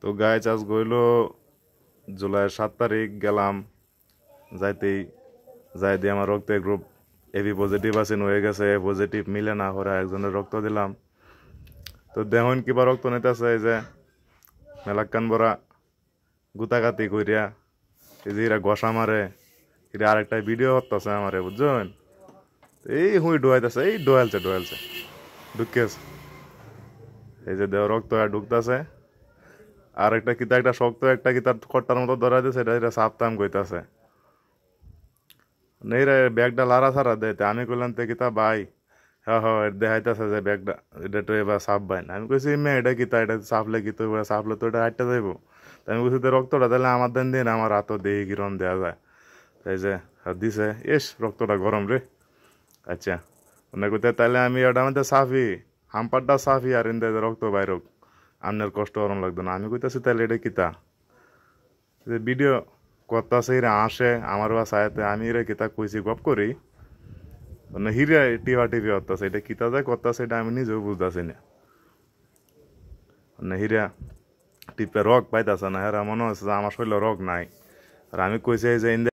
তো গায়ে চাষ গইল জুলাই 7 তারিখ গেলাম যাইতেই যাই দিয়ে আমার রক্তের গ্রুপ এবি পজিটিভ আছে হয়ে গেছে পজিটিভ মিলে না করে একজনের রক্ত দিলাম তো দেখুন কিবা রক্ত নিতেছে এই যে মেলাক্কান বড়া গুতাগাতি কইরা এই যে এরা গসা মারে এটা আরেকটা ভিডিও হতেছে আমারে বুঝছেন এই হুই ডোয়াইতেছে এই ডোয়ালছে ঢুকেছে এই যে দেহ রক্ত ঢুকতেছে আর একটা কিতা একটা শক্ত একটা কিতা খট্টার মতো ধরা দিয়েছে এটা সাপতাম কইতাছে নেই রে ব্যাগটা লারা সারা দেয় আমি কইলাম তে কিতা ভাই হ্যাঁ দেখাইতেছে যে ব্যাগটা এটা তো এবার সাপ বাইন আমি কইছি মেয়ে এটা কিতা এটা সাপলে কি তো এবার সাপলে তো এটা হাঁটতে যাইবো আমি কইছি তো রক্তটা তাহলে আমার দেন দিন আমার হাতও দেহি কিরণ দেওয়া যায় তাই যে দিছে এস রক্তটা গরম রে আচ্ছা মনে কইতে তাহলে আমি এটা মধ্যে সাফি হাম্পারটা সাফি আর ইন্দে রক্ত বাইরক আপনার কষ্ট গরম লাগতো না আমি কইতাছি তাহলে এটা কিতা যে ভিডিও করতেছে এরা আসে আমার বাসায়তে আমি এরা কিতা কইছি গপ করি মানে হিরে টিভি হতেছে এটা কিতা যায় করতেছে এটা আমি নিজেও বুঝতেছি না মানে হিরা টিপে রগ পাইতেছে না হেরা মনে হচ্ছে যে আমার শরীরে রগ নাই আর আমি কইছি যে